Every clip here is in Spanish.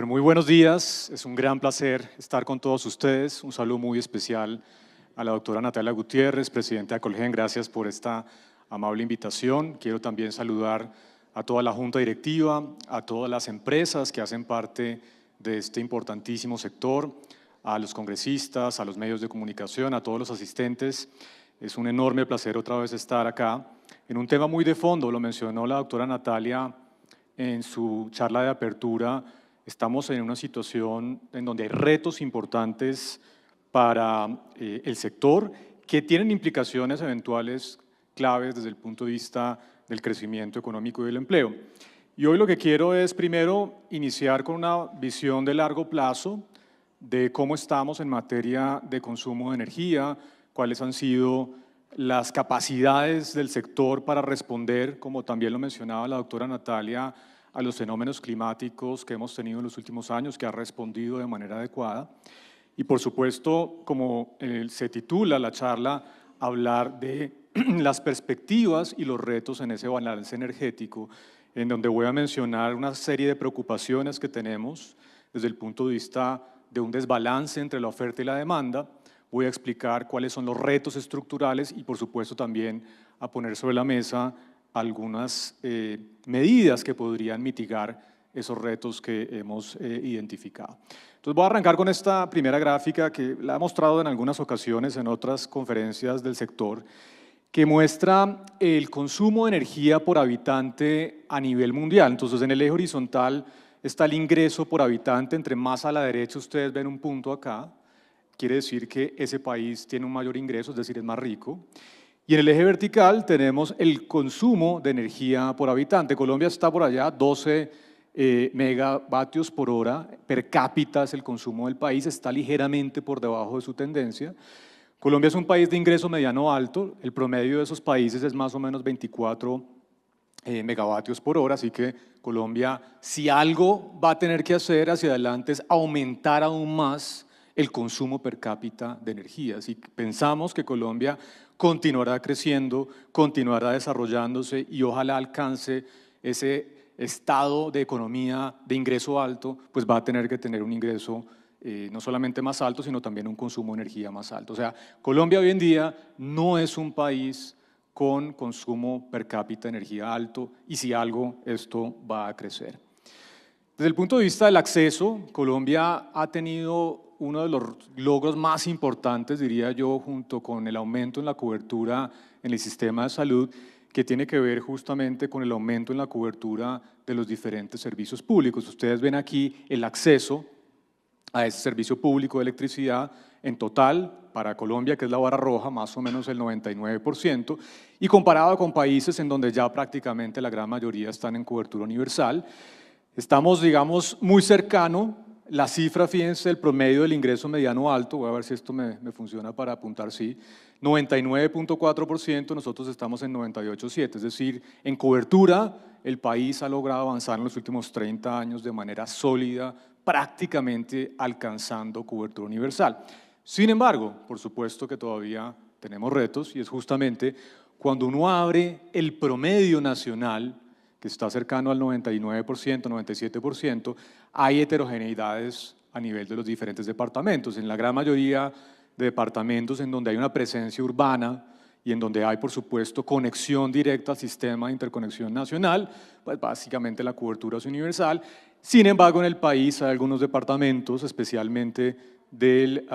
Bueno, muy buenos días. Es un gran placer estar con todos ustedes. Un saludo muy especial a la doctora Natalia Gutiérrez, presidenta de Colgen. Gracias por esta amable invitación. Quiero también saludar a toda la junta directiva, a todas las empresas que hacen parte de este importantísimo sector, a los congresistas, a los medios de comunicación, a todos los asistentes. Es un enorme placer otra vez estar acá en un tema muy de fondo. Lo mencionó la doctora Natalia en su charla de apertura. Estamos en una situación en donde hay retos importantes para el sector que tienen implicaciones eventuales claves desde el punto de vista del crecimiento económico y del empleo. Y hoy lo que quiero es primero iniciar con una visión de largo plazo de cómo estamos en materia de consumo de energía, cuáles han sido las capacidades del sector para responder, como también lo mencionaba la doctora Natalia, a los fenómenos climáticos que hemos tenido en los últimos años, que ha respondido de manera adecuada. Y por supuesto, como se titula la charla, hablar de las perspectivas y los retos en ese balance energético, en donde voy a mencionar una serie de preocupaciones que tenemos desde el punto de vista de un desbalance entre la oferta y la demanda. Voy a explicar cuáles son los retos estructurales y por supuesto también a poner sobre la mesa algunas medidas que podrían mitigar esos retos que hemos identificado. Entonces voy a arrancar con esta primera gráfica que la he mostrado en algunas ocasiones en otras conferencias del sector, que muestra el consumo de energía por habitante a nivel mundial. Entonces en el eje horizontal está el ingreso por habitante, entre más a la derecha ustedes ven un punto acá, quiere decir que ese país tiene un mayor ingreso, es decir, es más rico. Y en el eje vertical tenemos el consumo de energía por habitante. Colombia está por allá, 12 megavatios por hora, per cápita es el consumo del país, está ligeramente por debajo de su tendencia. Colombia es un país de ingreso mediano alto, el promedio de esos países es más o menos 24 megavatios por hora, así que Colombia, si algo va a tener que hacer hacia adelante es aumentar aún más el consumo per cápita de energía. Si pensamos que Colombia continuará creciendo, continuará desarrollándose y ojalá alcance ese estado de economía de ingreso alto, pues va a tener que tener un ingreso no solamente más alto, sino también un consumo de energía más alto. O sea, Colombia hoy en día no es un país con consumo per cápita de energía alto y si algo, esto va a crecer. Desde el punto de vista del acceso, Colombia ha tenido uno de los logros más importantes, diría yo, junto con el aumento en la cobertura en el sistema de salud, que tiene que ver justamente con el aumento en la cobertura de los diferentes servicios públicos. Ustedes ven aquí el acceso a ese servicio público de electricidad en total para Colombia, que es la barra roja, más o menos el 99%, y comparado con países en donde ya prácticamente la gran mayoría están en cobertura universal. Estamos, digamos, muy cercano. La cifra, fíjense, el promedio del ingreso mediano alto, voy a ver si esto me funciona para apuntar, sí, 99.4%, nosotros estamos en 98.7%, es decir, en cobertura el país ha logrado avanzar en los últimos 30 años de manera sólida, prácticamente alcanzando cobertura universal. Sin embargo, por supuesto que todavía tenemos retos y es justamente cuando uno abre el promedio nacional, que está cercano al 99%, 97%, hay heterogeneidades a nivel de los diferentes departamentos. En la gran mayoría de departamentos en donde hay una presencia urbana y en donde hay, por supuesto, conexión directa al sistema de interconexión nacional, pues básicamente la cobertura es universal. Sin embargo, en el país hay algunos departamentos, especialmente de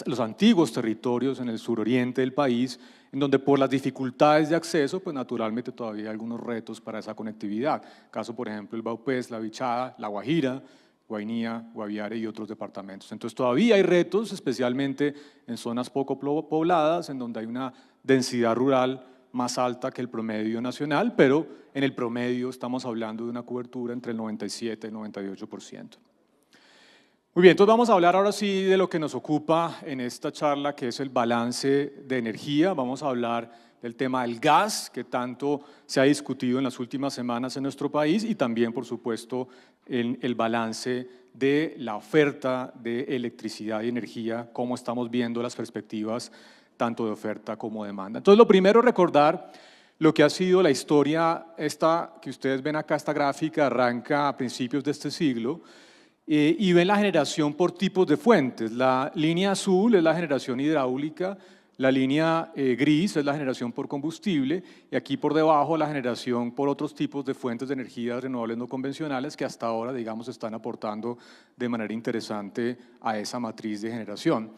los antiguos territorios en el suroriente del país, en donde por las dificultades de acceso, pues naturalmente todavía hay algunos retos para esa conectividad. Caso, por ejemplo, el Baupés, la Bichada, la Guajira, Guainía, Guaviare y otros departamentos. Entonces todavía hay retos, especialmente en zonas poco pobladas, en donde hay una densidad rural más alta que el promedio nacional, pero en el promedio estamos hablando de una cobertura entre el 97 y el 98%. Muy bien, entonces vamos a hablar ahora sí de lo que nos ocupa en esta charla, que es el balance de energía. Vamos a hablar del tema del gas, que tanto se ha discutido en las últimas semanas en nuestro país, y también, por supuesto, en el balance de la oferta de electricidad y energía, cómo estamos viendo las perspectivas tanto de oferta como de demanda. Entonces, lo primero es recordar lo que ha sido la historia, esta que ustedes ven acá, esta gráfica arranca a principios de este siglo, y ven la generación por tipos de fuentes. La línea azul es la generación hidráulica, la línea gris es la generación por combustible y aquí por debajo la generación por otros tipos de fuentes de energía renovables no convencionales que hasta ahora, digamos, están aportando de manera interesante a esa matriz de generación.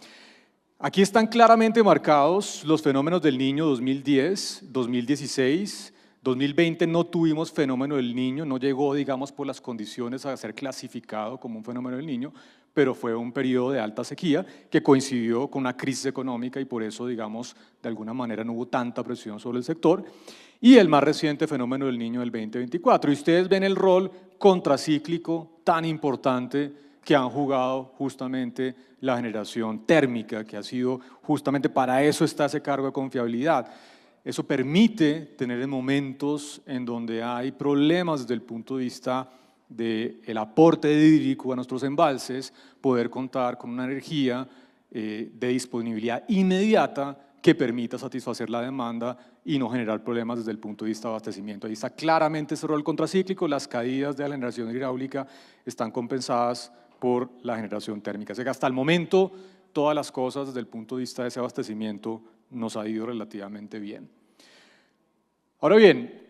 Aquí están claramente marcados los fenómenos del Niño 2010, 2016, 2020 no tuvimos fenómeno del Niño, no llegó, digamos, por las condiciones a ser clasificado como un fenómeno del Niño, pero fue un periodo de alta sequía que coincidió con una crisis económica y por eso, digamos, de alguna manera no hubo tanta presión sobre el sector. Y el más reciente fenómeno del Niño del 2024. Y ustedes ven el rol contracíclico tan importante que han jugado justamente la generación térmica, que ha sido justamente para eso está ese cargo de confiabilidad. Eso permite tener en momentos en donde hay problemas desde el punto de vista del aporte hídrico a nuestros embalses, poder contar con una energía de disponibilidad inmediata que permita satisfacer la demanda y no generar problemas desde el punto de vista de abastecimiento. Ahí está claramente ese rol contracíclico, las caídas de la generación hidráulica están compensadas por la generación térmica. O sea que hasta el momento todas las cosas desde el punto de vista de ese abastecimiento nos ha ido relativamente bien. Ahora bien,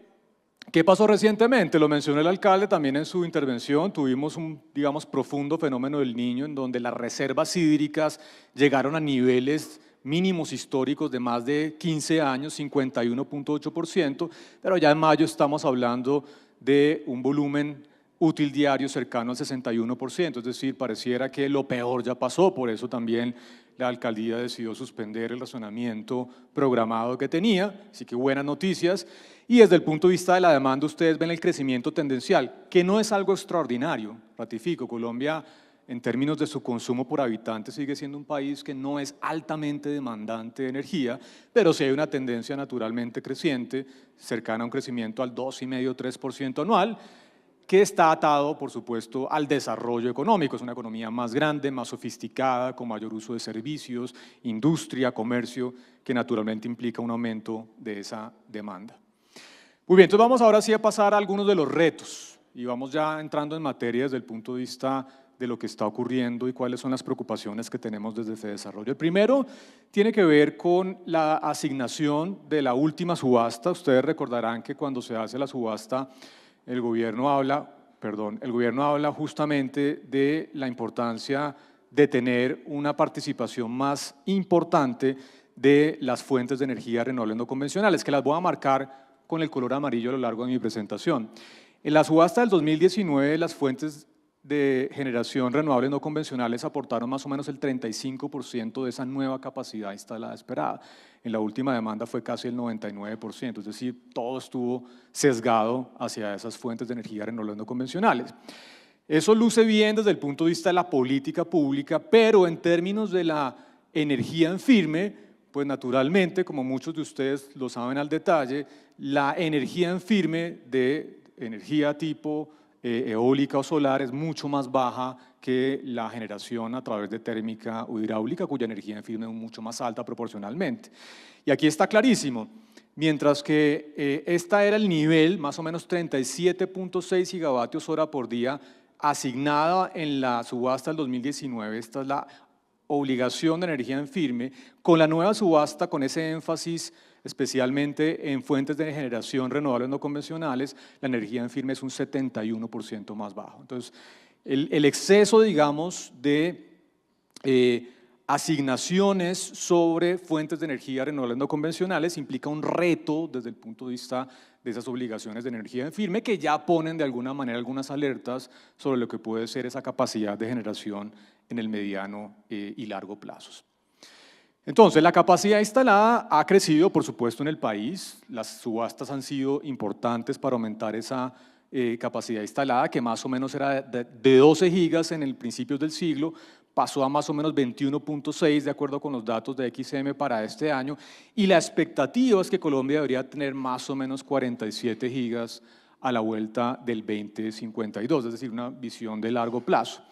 ¿qué pasó recientemente? Lo mencionó el alcalde también en su intervención, tuvimos un, digamos, profundo fenómeno del Niño en donde las reservas hídricas llegaron a niveles mínimos históricos de más de 15 años, 51.8%, pero ya en mayo estamos hablando de un volumen útil diario cercano al 61%, es decir, pareciera que lo peor ya pasó, por eso también la alcaldía decidió suspender el racionamiento programado que tenía, así que buenas noticias. Y desde el punto de vista de la demanda, ustedes ven el crecimiento tendencial, que no es algo extraordinario, ratifico, Colombia en términos de su consumo por habitante sigue siendo un país que no es altamente demandante de energía, pero sí hay una tendencia naturalmente creciente, cercana a un crecimiento al 2,5–3% anual, que está atado, por supuesto, al desarrollo económico. Es una economía más grande, más sofisticada, con mayor uso de servicios, industria, comercio, que naturalmente implica un aumento de esa demanda. Muy bien, entonces vamos ahora sí a pasar a algunos de los retos y vamos ya entrando en materia desde el punto de vista de lo que está ocurriendo y cuáles son las preocupaciones que tenemos desde Fedesarrollo. El primero tiene que ver con la asignación de la última subasta. Ustedes recordarán que cuando se hace la subasta, el gobierno habla justamente de la importancia de tener una participación más importante de las fuentes de energía renovables no convencionales, que las voy a marcar con el color amarillo a lo largo de mi presentación. En la subasta del 2019, las fuentes de generación renovables no convencionales aportaron más o menos el 35% de esa nueva capacidad instalada esperada. En la última demanda fue casi el 99%, es decir, todo estuvo sesgado hacia esas fuentes de energía renovables no convencionales. Eso luce bien desde el punto de vista de la política pública, pero en términos de la energía en firme, pues naturalmente, como muchos de ustedes lo saben al detalle, la energía en firme de energía tipo eólica o solar es mucho más baja que la generación a través de térmica o hidráulica, cuya energía en firme es mucho más alta proporcionalmente. Y aquí está clarísimo, mientras que esta era el nivel, más o menos 37.6 gigavatios hora por día, asignada en la subasta del 2019, esta es la obligación de energía en firme, con la nueva subasta, con ese énfasis especialmente en fuentes de generación renovables no convencionales, la energía en firme es un 71% más bajo. Entonces, el exceso, digamos, de asignaciones sobre fuentes de energía renovables no convencionales implica un reto desde el punto de vista de esas obligaciones de energía en firme que ya ponen de alguna manera algunas alertas sobre lo que puede ser esa capacidad de generación en el mediano y largo plazos. Entonces, la capacidad instalada ha crecido, por supuesto, en el país. Las subastas han sido importantes para aumentar esa capacidad instalada, que más o menos era de 12 gigas en el principios del siglo, pasó a más o menos 21.6 de acuerdo con los datos de XM para este año, y la expectativa es que Colombia debería tener más o menos 47 gigas a la vuelta del 2052, es decir, una visión de largo plazo.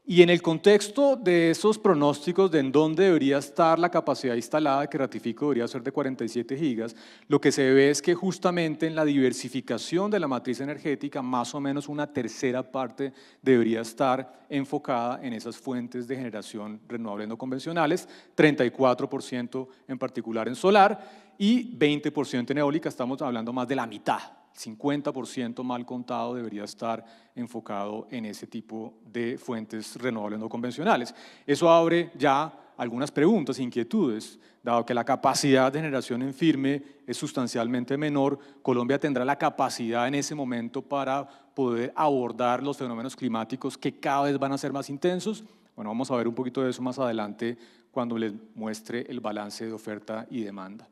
Y en el contexto de esos pronósticos de en dónde debería estar la capacidad instalada, que ratifico debería ser de 47 gigas, lo que se ve es que justamente en la diversificación de la matriz energética, más o menos una tercera parte debería estar enfocada en esas fuentes de generación renovables no convencionales, 34% en particular en solar y 20% en eólica, estamos hablando más de la mitad. 50% mal contado debería estar enfocado en ese tipo de fuentes renovables no convencionales. Eso abre ya algunas preguntas, inquietudes, dado que la capacidad de generación en firme es sustancialmente menor, Colombia tendrá la capacidad en ese momento para poder abordar los fenómenos climáticos que cada vez van a ser más intensos. Bueno, vamos a ver un poquito de eso más adelante cuando les muestre el balance de oferta y demanda.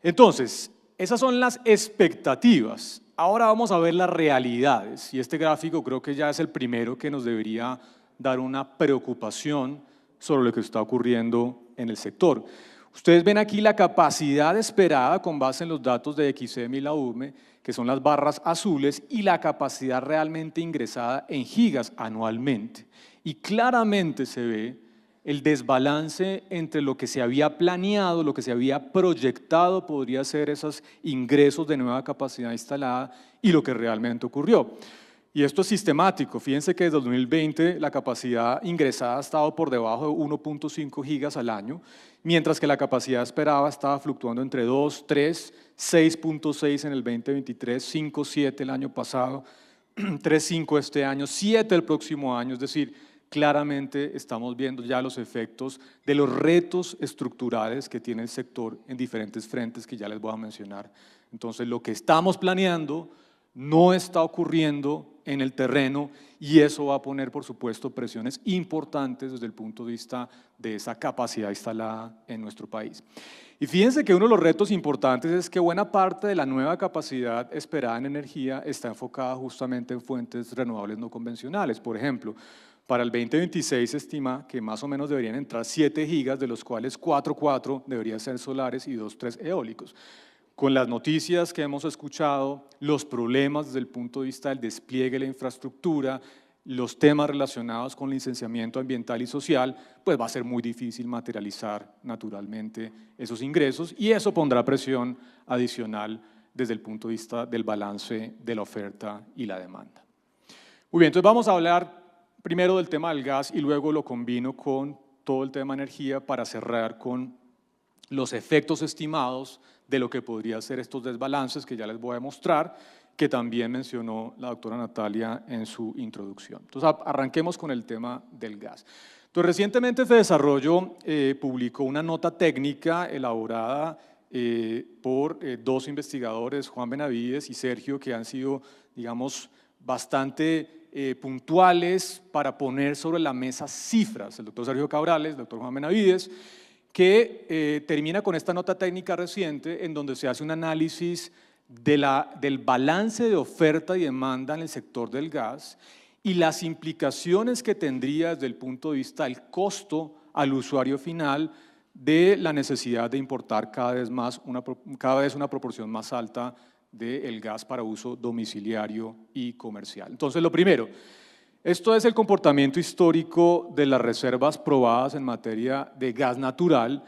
Entonces, esas son las expectativas. Ahora vamos a ver las realidades y este gráfico creo que ya es el primero que nos debería dar una preocupación sobre lo que está ocurriendo en el sector. Ustedes ven aquí la capacidad esperada con base en los datos de XM y la URME, que son las barras azules, y la capacidad realmente ingresada en gigas anualmente. Y claramente se ve el desbalance entre lo que se había planeado, lo que se había proyectado podría ser esos ingresos de nueva capacidad instalada y lo que realmente ocurrió. Y esto es sistemático, fíjense que desde 2020 la capacidad ingresada ha estado por debajo de 1.5 gigas al año, mientras que la capacidad esperada estaba fluctuando entre 2, 3, 6.6 en el 2023, 5.7 el año pasado, 3.5 este año, 7 el próximo año, es decir, claramente estamos viendo ya los efectos de los retos estructurales que tiene el sector en diferentes frentes que ya les voy a mencionar. Entonces, lo que estamos planeando no está ocurriendo en el terreno y eso va a poner, por supuesto, presiones importantes desde el punto de vista de esa capacidad instalada en nuestro país. Y fíjense que uno de los retos importantes es que buena parte de la nueva capacidad esperada en energía está enfocada justamente en fuentes renovables no convencionales. Por ejemplo, para el 2026 se estima que más o menos deberían entrar 7 gigas, de los cuales 4 deberían ser solares y 3 eólicos. Con las noticias que hemos escuchado, los problemas desde el punto de vista del despliegue de la infraestructura, los temas relacionados con licenciamiento ambiental y social, pues va a ser muy difícil materializar naturalmente esos ingresos y eso pondrá presión adicional desde el punto de vista del balance de la oferta y la demanda. Muy bien, entonces vamos a hablar primero del tema del gas y luego lo combino con todo el tema de energía para cerrar con los efectos estimados de lo que podría ser estos desbalances que ya les voy a mostrar, que también mencionó la doctora Natalia en su introducción. Entonces, arranquemos con el tema del gas. Entonces, recientemente Fedesarrollo publicó una nota técnica elaborada por dos investigadores, Juan Benavides y Sergio, que han sido, digamos, bastante puntuales para poner sobre la mesa cifras, el doctor Sergio Cabrales, el doctor Juan Benavides, que termina con esta nota técnica reciente en donde se hace un análisis del balance de oferta y demanda en el sector del gas y las implicaciones que tendría desde el punto de vista del costo al usuario final de la necesidad de importar cada vez una proporción más alta del gas para uso domiciliario y comercial. Entonces, lo primero, esto es el comportamiento histórico de las reservas probadas en materia de gas natural.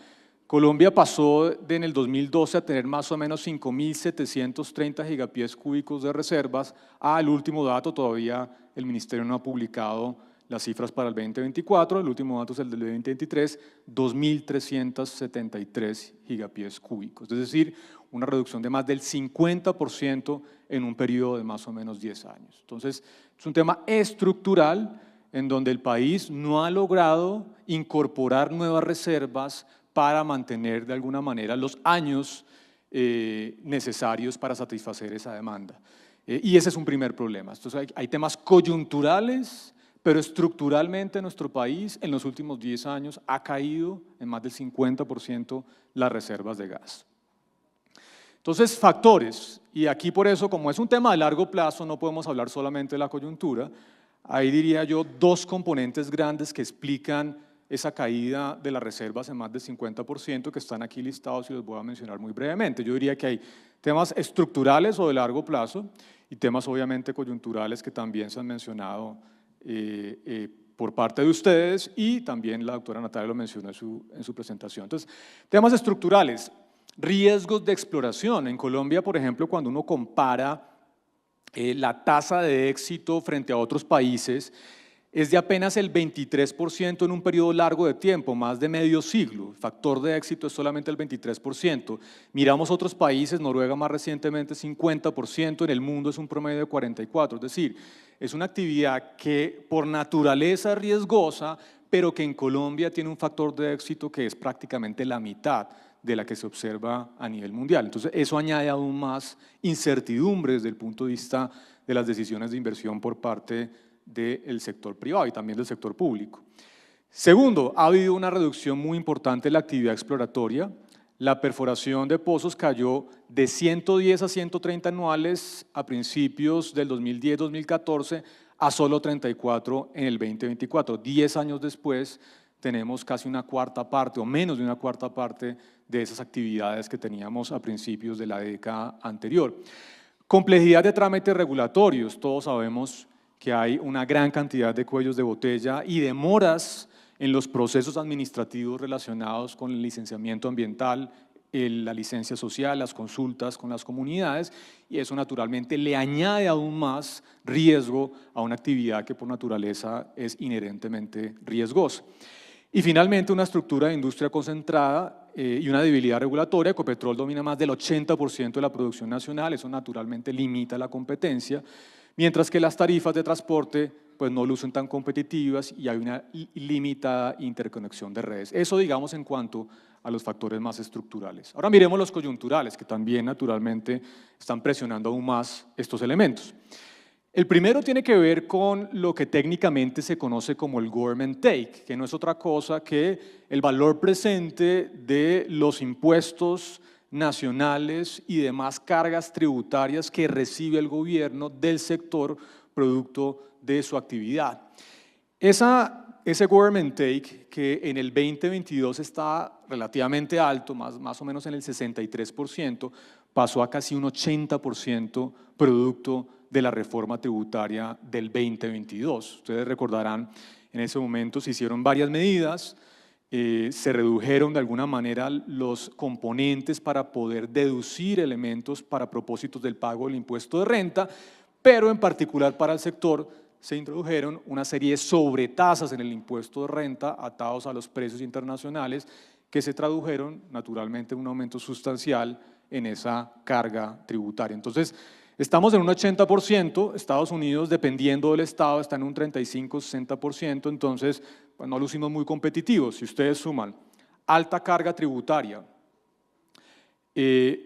Colombia pasó en el 2012 a tener más o menos 5.730 gigapiés cúbicos de reservas. Al último dato, todavía el Ministerio no ha publicado las cifras para el 2024, el último dato es el del 2023, 2.373 gigapiés cúbicos, es decir, una reducción de más del 50% en un periodo de más o menos 10 años. Entonces, es un tema estructural en donde el país no ha logrado incorporar nuevas reservas para mantener de alguna manera los años necesarios para satisfacer esa demanda. Y ese es un primer problema. Entonces, hay temas coyunturales, pero estructuralmente nuestro país en los últimos 10 años ha caído en más del 50% las reservas de gas. Entonces, factores, y aquí por eso, como es un tema de largo plazo, no podemos hablar solamente de la coyuntura, ahí diría yo dos componentes grandes que explican esa caída de las reservas en más del 50% que están aquí listados y los voy a mencionar muy brevemente. Yo diría que hay temas estructurales o de largo plazo y temas obviamente coyunturales que también se han mencionado por parte de ustedes, y también la doctora Natalia lo mencionó en su presentación. Entonces, temas estructurales, riesgos de exploración. En Colombia, por ejemplo, cuando uno compara la tasa de éxito frente a otros países, es de apenas el 23% en un periodo largo de tiempo, más de medio siglo. El factor de éxito es solamente el 23%. Miramos otros países, Noruega más recientemente 50%, en el mundo es un promedio de 44%. Es decir, es una actividad que por naturaleza es riesgosa, pero que en Colombia tiene un factor de éxito que es prácticamente la mitad de la que se observa a nivel mundial. Entonces, eso añade aún más incertidumbre desde el punto de vista de las decisiones de inversión por parte del sector privado y también del sector público. Segundo, ha habido una reducción muy importante de la actividad exploratoria. La perforación de pozos cayó de 110 a 130 anuales a principios del 2010-2014 a solo 34 en el 2024. 10 años después tenemos casi una cuarta parte o menos de una cuarta parte de esas actividades que teníamos a principios de la década anterior. Complejidad de trámites regulatorios. Todos sabemos que hay una gran cantidad de cuellos de botella y demoras en los procesos administrativos relacionados con el licenciamiento ambiental, la licencia social, las consultas con las comunidades, y eso naturalmente le añade aún más riesgo a una actividad que por naturaleza es inherentemente riesgosa. Y finalmente, una estructura de industria concentrada y una debilidad regulatoria. Ecopetrol domina más del 80% de la producción nacional, eso naturalmente limita la competencia, mientras que las tarifas de transporte pues, no lucen tan competitivas y hay una limitada interconexión de redes. Eso, digamos, en cuanto a los factores más estructurales. Ahora miremos los coyunturales, que también naturalmente están presionando aún más estos elementos. El primero tiene que ver con lo que técnicamente se conoce como el government take, que no es otra cosa que el valor presente de los impuestos nacionales y demás cargas tributarias que recibe el gobierno del sector producto de su actividad. Ese government take, que en el 2022 está relativamente alto, más o menos en el 63%, pasó a casi un 80% producto de la reforma tributaria del 2022. Ustedes recordarán, en ese momento se hicieron varias medidas, se redujeron de alguna manera los componentes para poder deducir elementos para propósitos del pago del impuesto de renta, pero en particular para el sector se introdujeron una serie de sobretasas en el impuesto de renta atados a los precios internacionales que se tradujeron naturalmente en un aumento sustancial en esa carga tributaria. Entonces, estamos en un 80%, Estados Unidos, dependiendo del estado, está en un 35-60%, entonces pues, no lucimos muy competitivos. Si ustedes suman alta carga tributaria,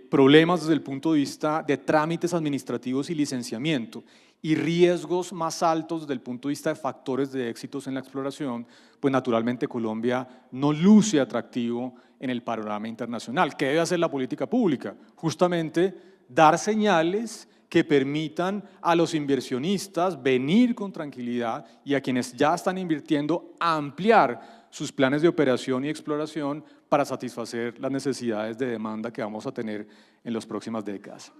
problemas desde el punto de vista de trámites administrativos y licenciamiento y riesgos más altos desde el punto de vista de factores de éxitos en la exploración, pues naturalmente Colombia no luce atractivo en el panorama internacional. ¿Qué debe hacer la política pública? Justamente dar señales que permitan a los inversionistas venir con tranquilidad y a quienes ya están invirtiendo ampliar sus planes de operación y exploración para satisfacer las necesidades de demanda que vamos a tener en las próximas décadas.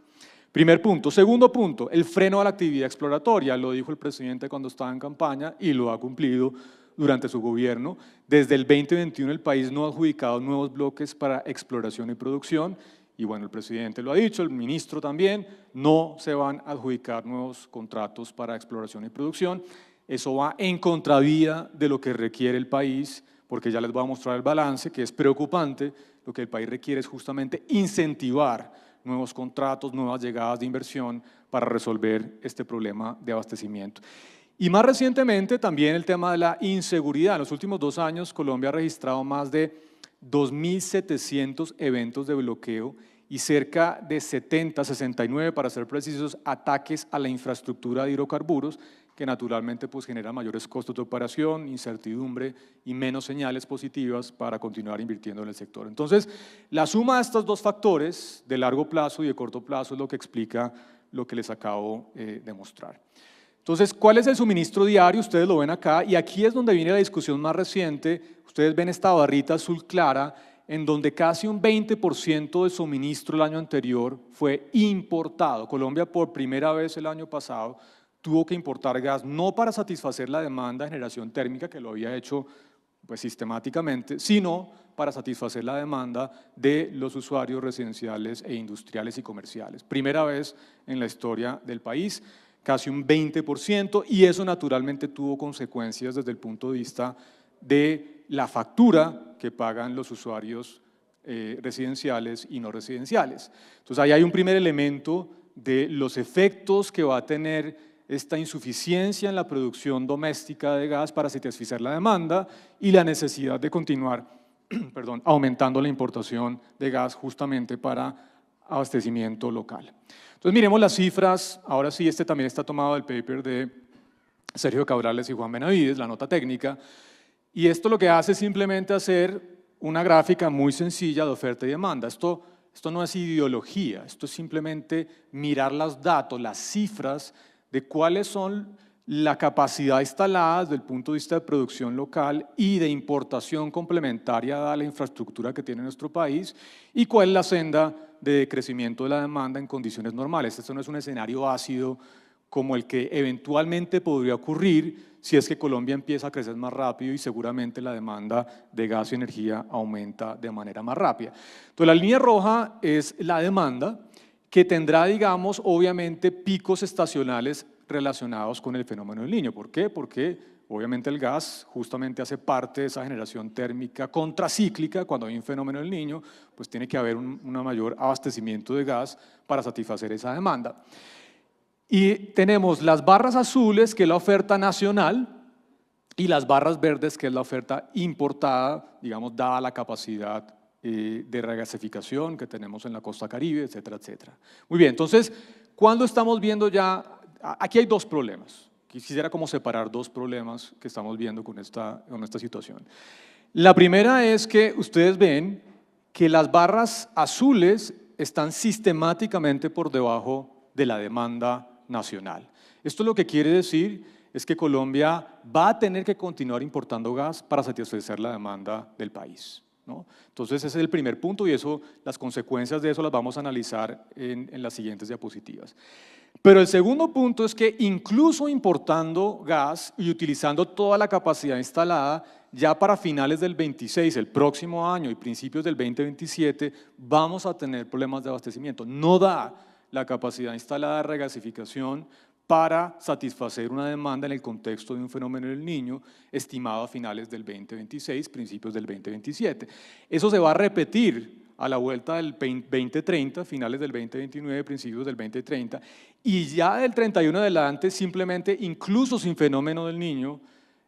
Primer punto. Segundo punto, el freno a la actividad exploratoria. Lo dijo el presidente cuando estaba en campaña y lo ha cumplido durante su gobierno. Desde el 2021 el país no ha adjudicado nuevos bloques para exploración y producción. Y bueno, el presidente lo ha dicho, el ministro también, no se van a adjudicar nuevos contratos para exploración y producción. Eso va en contravía de lo que requiere el país, porque ya les voy a mostrar el balance, que es preocupante. Lo que el país requiere es justamente incentivar nuevos contratos, nuevas llegadas de inversión para resolver este problema de abastecimiento. Y más recientemente también el tema de la inseguridad. En los últimos 2 años Colombia ha registrado más de 2.700 eventos de bloqueo y cerca de 70, 69 para ser precisos, ataques a la infraestructura de hidrocarburos que naturalmente pues, genera mayores costos de operación, incertidumbre y menos señales positivas para continuar invirtiendo en el sector. Entonces, la suma de estos dos factores, de largo plazo y de corto plazo, es lo que explica lo que les acabo de mostrar. Entonces, ¿cuál es el suministro diario? Ustedes lo ven acá y aquí es donde viene la discusión más reciente. Ustedes ven esta barrita azul clara en donde casi un 20% del suministro el año anterior fue importado. Colombia por primera vez el año pasado tuvo que importar gas no para satisfacer la demanda de generación térmica, que lo había hecho pues, sistemáticamente, sino para satisfacer la demanda de los usuarios residenciales e industriales y comerciales. Primera vez en la historia del país, casi un 20%, y eso naturalmente tuvo consecuencias desde el punto de vista de la factura que pagan los usuarios residenciales y no residenciales. Entonces ahí hay un primer elemento de los efectos que va a tener esta insuficiencia en la producción doméstica de gas para satisfacer la demanda y la necesidad de continuar aumentando la importación de gas justamente para abastecimiento local. Entonces miremos las cifras, ahora sí, este también está tomado del paper de Sergio Cabrales y Juan Benavides, la nota técnica, y esto lo que hace es simplemente hacer una gráfica muy sencilla de oferta y demanda. Esto no es ideología, esto es simplemente mirar los datos, las cifras de cuáles son la capacidad instalada desde el punto de vista de producción local y de importación complementaria a la infraestructura que tiene nuestro país y cuál es la senda de crecimiento de la demanda en condiciones normales. Esto no es un escenario ácido como el que eventualmente podría ocurrir si es que Colombia empieza a crecer más rápido y seguramente la demanda de gas y energía aumenta de manera más rápida. Entonces la línea roja es la demanda que tendrá, digamos, obviamente picos estacionales relacionados con el fenómeno del Niño. ¿Por qué? Porque obviamente el gas justamente hace parte de esa generación térmica contracíclica. Cuando hay un fenómeno del Niño, pues tiene que haber un mayor abastecimiento de gas para satisfacer esa demanda. Y tenemos las barras azules, que es la oferta nacional, y las barras verdes, que es la oferta importada, digamos, dada la capacidad de regasificación que tenemos en la costa caribe, etcétera, etcétera. Muy bien, entonces, ¿cuándo estamos viendo ya? Aquí hay dos problemas. Quisiera como separar dos problemas que estamos viendo con esta situación. La primera es que ustedes ven que las barras azules están sistemáticamente por debajo de la demanda nacional. Esto lo que quiere decir es que Colombia va a tener que continuar importando gas para satisfacer la demanda del país, ¿no? Entonces ese es el primer punto y las consecuencias de eso las vamos a analizar en las siguientes diapositivas. Pero el segundo punto es que incluso importando gas y utilizando toda la capacidad instalada, ya para finales del 26, el próximo año y principios del 2027, vamos a tener problemas de abastecimiento. No da la capacidad instalada de regasificación para satisfacer una demanda en el contexto de un fenómeno del Niño estimado a finales del 2026, principios del 2027. Eso se va a repetir a la vuelta del 2030, finales del 2029, principios del 2030, y ya del 31 en adelante, simplemente, incluso sin fenómeno del Niño,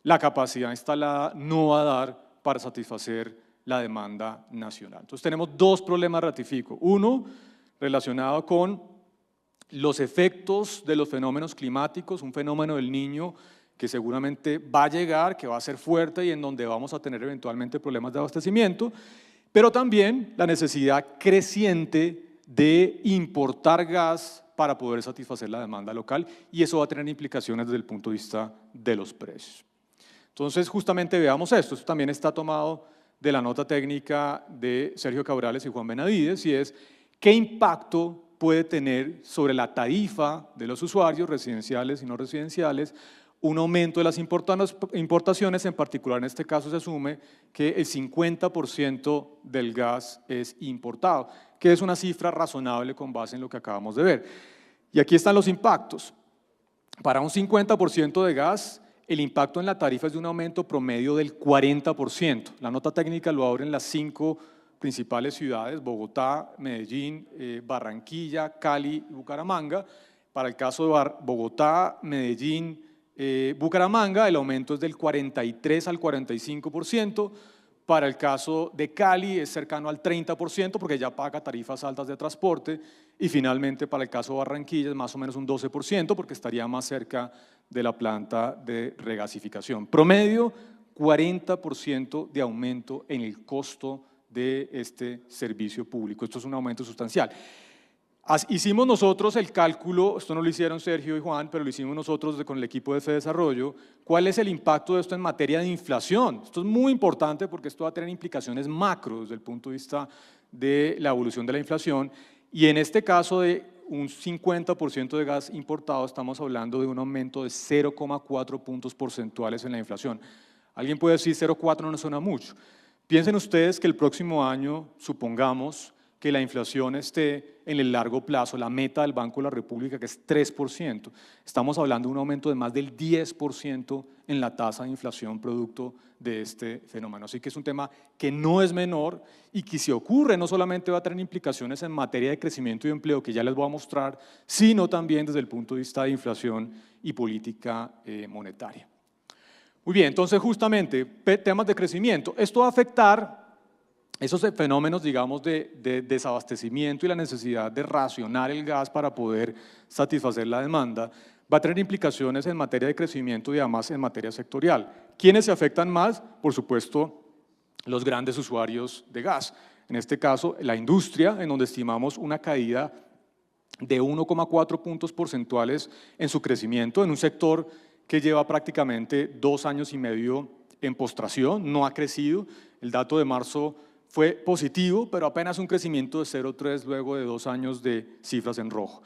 la capacidad instalada no va a dar para satisfacer la demanda nacional. Entonces tenemos dos problemas, ratifico. Uno, relacionado con los efectos de los fenómenos climáticos, un fenómeno del Niño que seguramente va a llegar, que va a ser fuerte y en donde vamos a tener eventualmente problemas de abastecimiento, pero también la necesidad creciente de importar gas para poder satisfacer la demanda local y eso va a tener implicaciones desde el punto de vista de los precios. Entonces, justamente veamos esto también está tomado de la nota técnica de Sergio Cabrales y Juan Benavides y es ¿qué impacto puede tener sobre la tarifa de los usuarios residenciales y no residenciales un aumento de las importaciones? En particular en este caso se asume que el 50% del gas es importado, que es una cifra razonable con base en lo que acabamos de ver. Y aquí están los impactos. Para un 50% de gas, el impacto en la tarifa es de un aumento promedio del 40%. La nota técnica lo abre en las 5 principales ciudades, Bogotá, Medellín, Barranquilla, Cali y Bucaramanga. Para el caso de Bogotá, Medellín, Bucaramanga, el aumento es del 43 al 45%. Para el caso de Cali es cercano al 30% porque ya paga tarifas altas de transporte. Y finalmente para el caso de Barranquilla es más o menos un 12% porque estaría más cerca de la planta de regasificación. Promedio, 40% de aumento en el costo de este servicio público. Esto es un aumento sustancial. Hicimos nosotros el cálculo, esto no lo hicieron Sergio y Juan, pero lo hicimos nosotros con el equipo de FEDesarrollo, cuál es el impacto de esto en materia de inflación. Esto es muy importante porque esto va a tener implicaciones macro desde el punto de vista de la evolución de la inflación y en este caso de un 50% de gas importado, estamos hablando de un aumento de 0,4 puntos porcentuales en la inflación. Alguien puede decir 0,4 no suena mucho. Piensen ustedes que el próximo año, supongamos que la inflación esté en el largo plazo, la meta del Banco de la República, que es 3%. Estamos hablando de un aumento de más del 10% en la tasa de inflación producto de este fenómeno. Así que es un tema que no es menor y que si ocurre no solamente va a tener implicaciones en materia de crecimiento y empleo, que ya les voy a mostrar, sino también desde el punto de vista de inflación y política monetaria. Muy bien, entonces justamente temas de crecimiento. Esto va a afectar esos fenómenos, digamos, de desabastecimiento y la necesidad de racionar el gas para poder satisfacer la demanda, va a tener implicaciones en materia de crecimiento y además en materia sectorial. ¿Quiénes se afectan más? Por supuesto, los grandes usuarios de gas. En este caso, la industria, en donde estimamos una caída de 1,4 puntos porcentuales en su crecimiento, en un sector que lleva prácticamente 2 años y medio en postración, no ha crecido. El dato de marzo fue positivo, pero apenas un crecimiento de 0,3 luego de 2 años de cifras en rojo.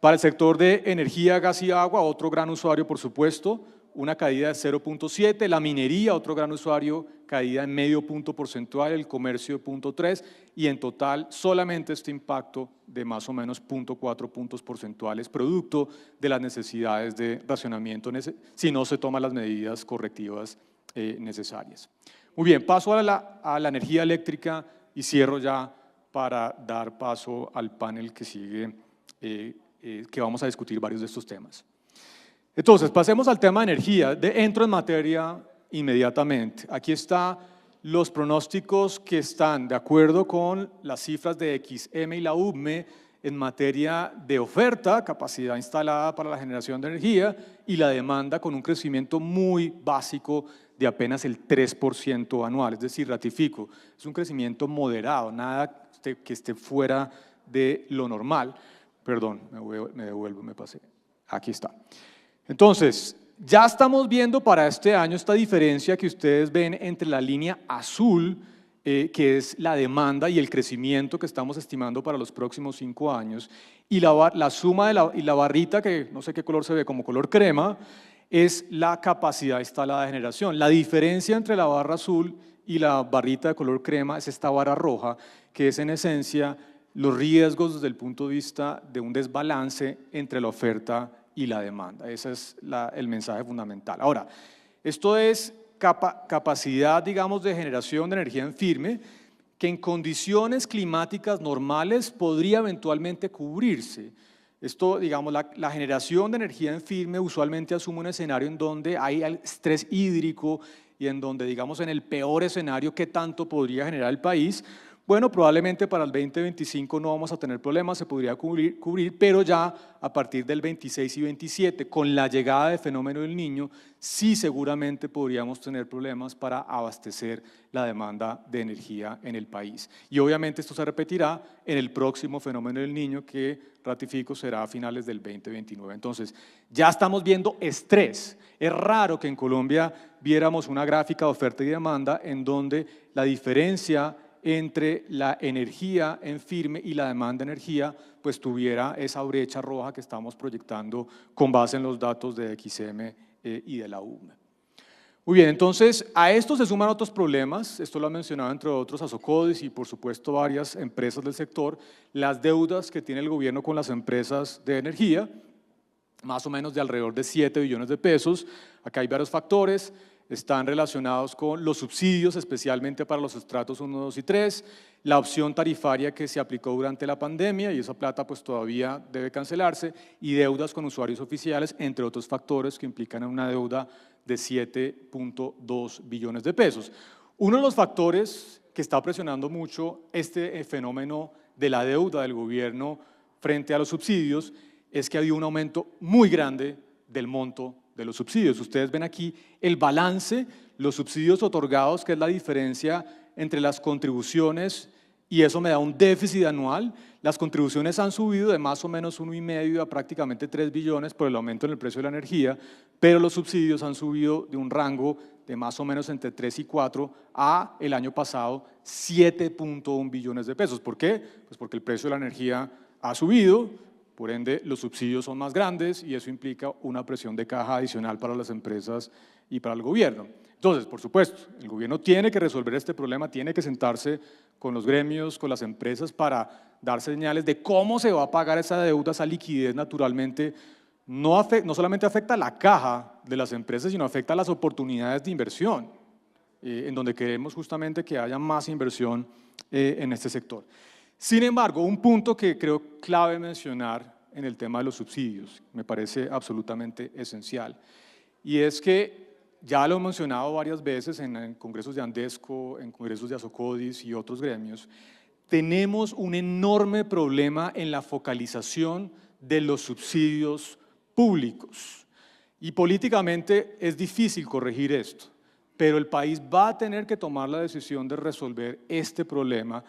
Para el sector de energía, gas y agua, otro gran usuario, por supuesto, una caída de 0,7, la minería, otro gran usuario, caída en medio punto porcentual, el comercio de 0,3 y en total solamente este impacto de más o menos 0,4 puntos porcentuales, producto de las necesidades de racionamiento si no se toman las medidas correctivas necesarias. Muy bien, paso a la energía eléctrica y cierro ya para dar paso al panel que sigue, que vamos a discutir varios de estos temas. Entonces, pasemos al tema de energía. Entro en materia inmediatamente. Aquí están los pronósticos que están de acuerdo con las cifras de XM y la UBME en materia de oferta, capacidad instalada para la generación de energía y la demanda con un crecimiento muy básico de apenas el 3% anual, es decir, ratifico, es un crecimiento moderado, nada que esté fuera de lo normal. Perdón, me devuelvo, me pasé. Aquí está. Entonces, ya estamos viendo para este año esta diferencia que ustedes ven entre la línea azul, que es la demanda y el crecimiento que estamos estimando para los próximos 5 años, y la suma y la barrita, que no sé qué color se ve, como color crema, es la capacidad instalada de generación. La diferencia entre la barra azul y la barrita de color crema es esta barra roja, que es en esencia los riesgos desde el punto de vista de un desbalance entre la oferta y la demanda. Ese es el mensaje fundamental. Ahora, esto es capacidad, digamos, de generación de energía en firme, que en condiciones climáticas normales podría eventualmente cubrirse. Esto, digamos, la generación de energía en firme usualmente asume un escenario en donde hay estrés hídrico y en donde, digamos, en el peor escenario, ¿qué tanto podría generar el país? Bueno, probablemente para el 2025 no vamos a tener problemas, se podría cubrir, pero ya a partir del 26 y 27, con la llegada del fenómeno del Niño, sí seguramente podríamos tener problemas para abastecer la demanda de energía en el país. Y obviamente esto se repetirá en el próximo fenómeno del Niño, que ratifico será a finales del 2029. Entonces, ya estamos viendo estrés. Es raro que en Colombia viéramos una gráfica de oferta y demanda en donde la diferencia entre la energía en firme y la demanda de energía, pues tuviera esa brecha roja que estamos proyectando con base en los datos de XM y de la UBME. Muy bien, entonces a esto se suman otros problemas, esto lo han mencionado entre otros Asocodis y por supuesto varias empresas del sector, las deudas que tiene el gobierno con las empresas de energía, más o menos de alrededor de 7 billones de pesos. Acá hay varios factores, están relacionados con los subsidios, especialmente para los estratos 1, 2 y 3, la opción tarifaria que se aplicó durante la pandemia y esa plata pues todavía debe cancelarse, y deudas con usuarios oficiales, entre otros factores que implican una deuda de 7,2 billones de pesos. Uno de los factores que está presionando mucho este fenómeno de la deuda del gobierno frente a los subsidios es que ha habido un aumento muy grande del monto de los subsidios. Ustedes ven aquí el balance, los subsidios otorgados, que es la diferencia entre las contribuciones, y eso me da un déficit anual. Las contribuciones han subido de más o menos 1,5 a prácticamente 3 billones por el aumento en el precio de la energía, pero los subsidios han subido de un rango de más o menos entre 3 y 4 a el año pasado 7,1 billones de pesos. ¿Por qué? Pues porque el precio de la energía ha subido, por ende los subsidios son más grandes y eso implica una presión de caja adicional para las empresas y para el gobierno. Entonces, por supuesto, el gobierno tiene que resolver este problema, tiene que sentarse con los gremios, con las empresas para dar señales de cómo se va a pagar esa deuda, esa liquidez naturalmente. No solamente afecta a la caja de las empresas, sino afecta a las oportunidades de inversión, en donde queremos justamente que haya más inversión en este sector. Sin embargo, un punto que creo clave mencionar en el tema de los subsidios, me parece absolutamente esencial, y es que ya lo he mencionado varias veces en congresos de Andesco, en congresos de Asocodis y otros gremios, tenemos un enorme problema en la focalización de los subsidios públicos. Y políticamente es difícil corregir esto, pero el país va a tener que tomar la decisión de resolver este problema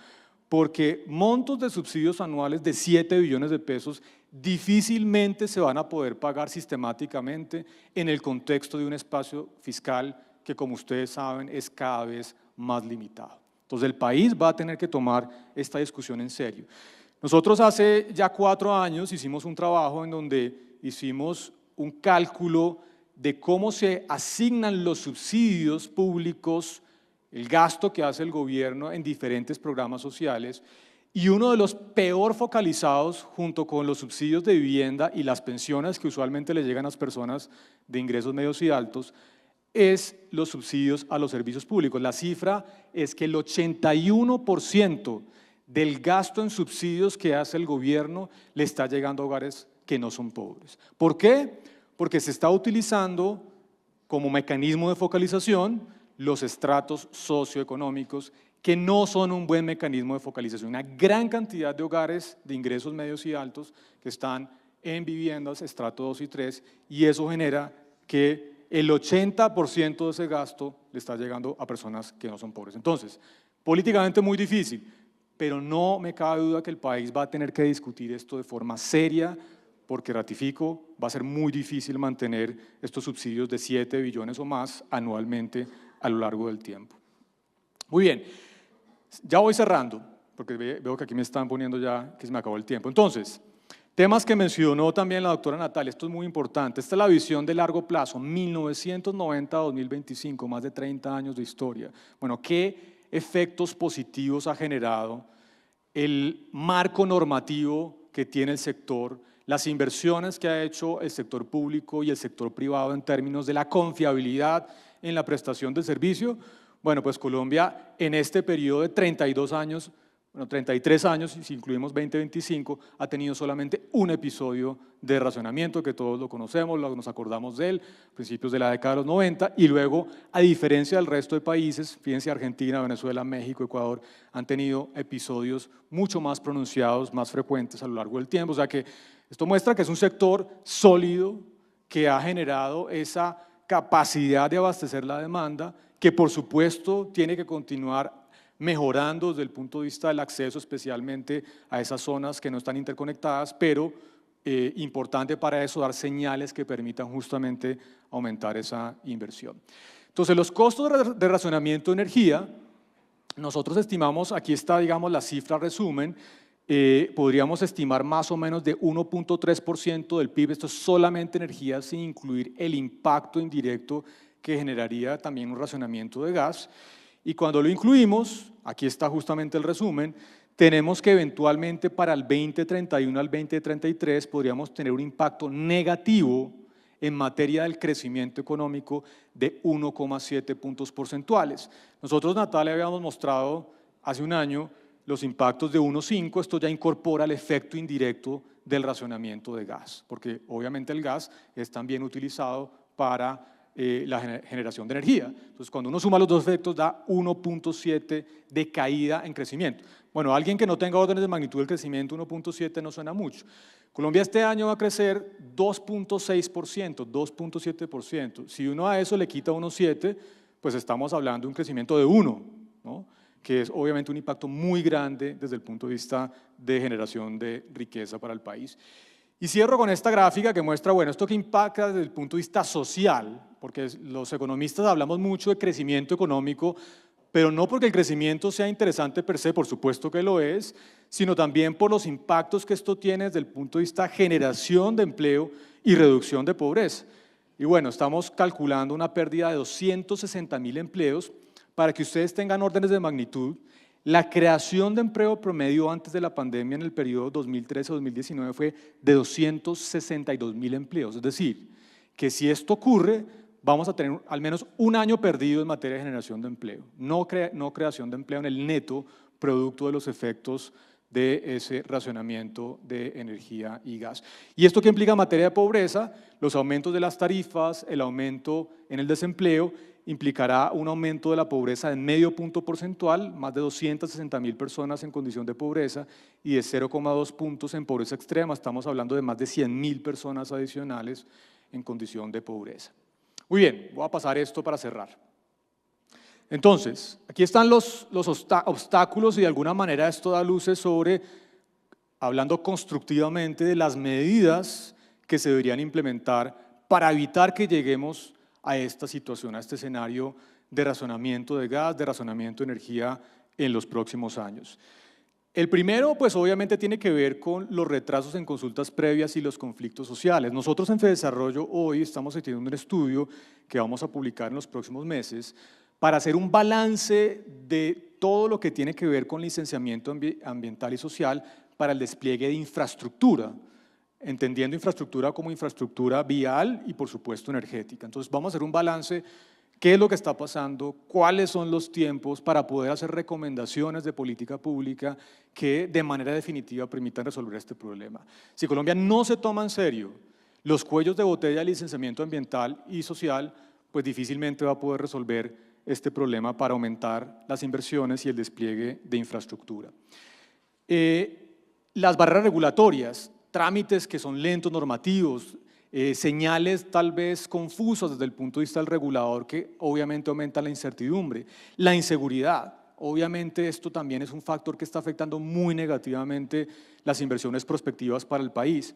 porque montos de subsidios anuales de 7 billones de pesos difícilmente se van a poder pagar sistemáticamente en el contexto de un espacio fiscal que, como ustedes saben, es cada vez más limitado. Entonces, el país va a tener que tomar esta discusión en serio. Nosotros hace ya 4 años hicimos un trabajo en donde hicimos un cálculo de cómo se asignan los subsidios públicos, el gasto que hace el gobierno en diferentes programas sociales, y uno de los peor focalizados junto con los subsidios de vivienda y las pensiones que usualmente le llegan a las personas de ingresos medios y altos, es los subsidios a los servicios públicos. La cifra es que el 81% del gasto en subsidios que hace el gobierno le está llegando a hogares que no son pobres. ¿Por qué? Porque se está utilizando como mecanismo de focalización los estratos socioeconómicos que no son un buen mecanismo de focalización. Una gran cantidad de hogares de ingresos medios y altos que están en viviendas estrato 2 y 3 y eso genera que el 80% de ese gasto le está llegando a personas que no son pobres. Entonces, políticamente muy difícil, pero no me cabe duda que el país va a tener que discutir esto de forma seria, porque ratifico, va a ser muy difícil mantener estos subsidios de 7 billones o más anualmente a lo largo del tiempo. Muy bien, ya voy cerrando, porque veo que aquí me están poniendo ya que se me acabó el tiempo. Entonces, temas que mencionó también la doctora Natalia, esto es muy importante, esta es la visión de largo plazo, 1990 a 2025, más de 30 años de historia. Bueno, ¿qué efectos positivos ha generado el marco normativo que tiene el sector, las inversiones que ha hecho el sector público y el sector privado en términos de la confiabilidad en la prestación del servicio? Bueno, pues Colombia en este periodo de 32 años, bueno, 33 años, si incluimos 2025, ha tenido solamente un episodio de racionamiento, que todos lo conocemos, nos acordamos de él, principios de la década de los 90, y luego, a diferencia del resto de países, fíjense, Argentina, Venezuela, México, Ecuador, han tenido episodios mucho más pronunciados, más frecuentes a lo largo del tiempo. O sea que esto muestra que es un sector sólido, que ha generado esa capacidad de abastecer la demanda, que por supuesto tiene que continuar mejorando desde el punto de vista del acceso, especialmente a esas zonas que no están interconectadas, pero importante para eso dar señales que permitan justamente aumentar esa inversión. Entonces, los costos de racionamiento de energía, nosotros estimamos, aquí está, digamos, la cifra resumen, podríamos estimar más o menos de 1.3% del PIB, esto es solamente energía sin incluir el impacto indirecto que generaría también un racionamiento de gas. Y cuando lo incluimos, aquí está justamente el resumen, tenemos que eventualmente para el 2031 al 2033 podríamos tener un impacto negativo en materia del crecimiento económico de 1,7 puntos porcentuales. Nosotros, Natalia, habíamos mostrado hace un año los impactos de 1,5, esto ya incorpora el efecto indirecto del racionamiento de gas, porque obviamente el gas es también utilizado para la generación de energía. Entonces, cuando uno suma los dos efectos, da 1.7 de caída en crecimiento. Bueno, alguien que no tenga órdenes de magnitud del crecimiento, 1.7 no suena mucho. Colombia este año va a crecer 2.6%, 2.7%. Si uno a eso le quita 1.7, pues estamos hablando de un crecimiento de 1, ¿no? Que es obviamente un impacto muy grande desde el punto de vista de generación de riqueza para el país. Y cierro con esta gráfica que muestra, bueno, esto que impacta desde el punto de vista social, porque los economistas hablamos mucho de crecimiento económico, pero no porque el crecimiento sea interesante per se, por supuesto que lo es, sino también por los impactos que esto tiene desde el punto de vista de generación de empleo y reducción de pobreza. Y bueno, estamos calculando una pérdida de 260.000 empleos. Para que ustedes tengan órdenes de magnitud, la creación de empleo promedio antes de la pandemia en el periodo 2013-2019 fue de 262.000 empleos. Es decir, que si esto ocurre, vamos a tener al menos un año perdido en materia de generación de empleo, no creación de empleo en el neto producto de los efectos de ese racionamiento de energía y gas. ¿Y esto qué implica en materia de pobreza? Los aumentos de las tarifas, el aumento en el desempleo, implicará un aumento de la pobreza de medio punto porcentual, más de 260.000 personas en condición de pobreza, y de 0,2 puntos en pobreza extrema. Estamos hablando de más de 100.000 personas adicionales en condición de pobreza. Muy bien, voy a pasar esto para cerrar. Entonces, aquí están los obstáculos y de alguna manera esto da luces sobre, hablando constructivamente, de las medidas que se deberían implementar para evitar que lleguemos a esta situación, a este escenario de racionamiento de gas, de racionamiento de energía en los próximos años. El primero, pues obviamente tiene que ver con los retrasos en consultas previas y los conflictos sociales. Nosotros en FEDesarrollo hoy estamos haciendo un estudio que vamos a publicar en los próximos meses para hacer un balance de todo lo que tiene que ver con licenciamiento ambiental y social para el despliegue de infraestructura, entendiendo infraestructura como infraestructura vial y por supuesto energética. Entonces vamos a hacer un balance, qué es lo que está pasando, cuáles son los tiempos para poder hacer recomendaciones de política pública que de manera definitiva permitan resolver este problema. Si Colombia no se toma en serio los cuellos de botella de licenciamiento ambiental y social, pues difícilmente va a poder resolver este problema para aumentar las inversiones y el despliegue de infraestructura. Las barreras regulatorias, trámites que son lentos, normativos, señales tal vez confusas desde el punto de vista del regulador que obviamente aumentan la incertidumbre, la inseguridad. Obviamente esto también es un factor que está afectando muy negativamente las inversiones prospectivas para el país.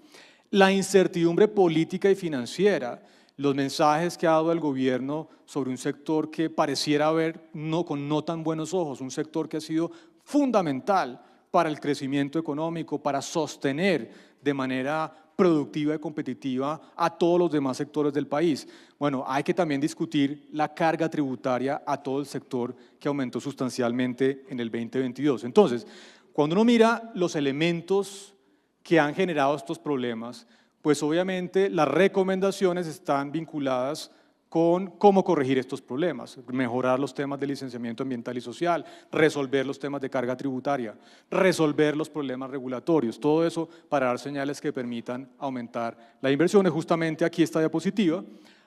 La incertidumbre política y financiera, los mensajes que ha dado el gobierno sobre un sector que pareciera ver con no tan buenos ojos, un sector que ha sido fundamental para el crecimiento económico, para sostener de manera productiva y competitiva a todos los demás sectores del país. Bueno, hay que también discutir la carga tributaria a todo el sector que aumentó sustancialmente en el 2022. Entonces, cuando uno mira los elementos que han generado estos problemas, pues obviamente las recomendaciones están vinculadas con cómo corregir estos problemas, mejorar los temas de licenciamiento ambiental y social, resolver los temas de carga tributaria, resolver los problemas regulatorios, todo eso para dar señales que permitan aumentar la inversión. Justamente aquí esta diapositiva,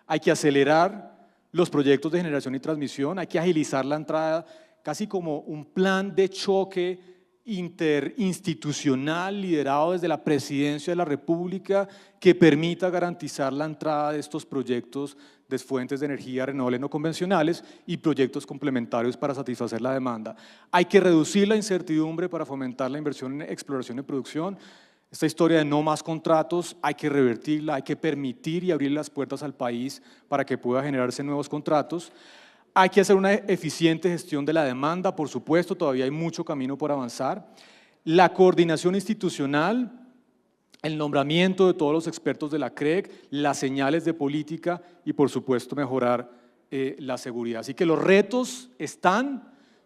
hay que acelerar los proyectos de generación y transmisión, hay que agilizar la entrada, casi como un plan de choque interinstitucional liderado desde la Presidencia de la República que permita garantizar la entrada de estos proyectos de fuentes de energía renovables no convencionales y proyectos complementarios para satisfacer la demanda. Hay que reducir la incertidumbre para fomentar la inversión en exploración y producción. Esta historia de no más contratos hay que revertirla, hay que permitir y abrir las puertas al país para que pueda generarse nuevos contratos. Hay que hacer una eficiente gestión de la demanda, por supuesto, todavía hay mucho camino por avanzar. La coordinación institucional, el nombramiento de todos los expertos de la CREC, las señales de política y, por supuesto, mejorar la seguridad. Así que los retos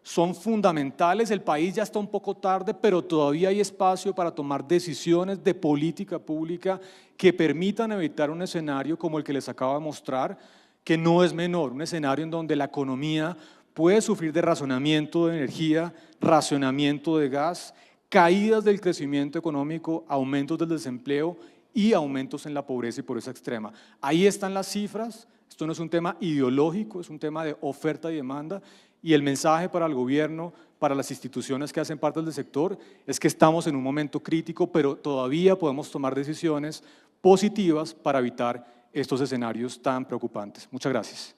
son fundamentales, el país ya está un poco tarde, pero todavía hay espacio para tomar decisiones de política pública que permitan evitar un escenario como el que les acabo de mostrar, que no es menor, un escenario en donde la economía puede sufrir de racionamiento de energía, racionamiento de gas, caídas del crecimiento económico, aumentos del desempleo y aumentos en la pobreza y pobreza extrema. Ahí están las cifras, esto no es un tema ideológico, es un tema de oferta y demanda, y el mensaje para el gobierno, para las instituciones que hacen parte del sector, es que estamos en un momento crítico, pero todavía podemos tomar decisiones positivas para evitar estos escenarios tan preocupantes. Muchas gracias.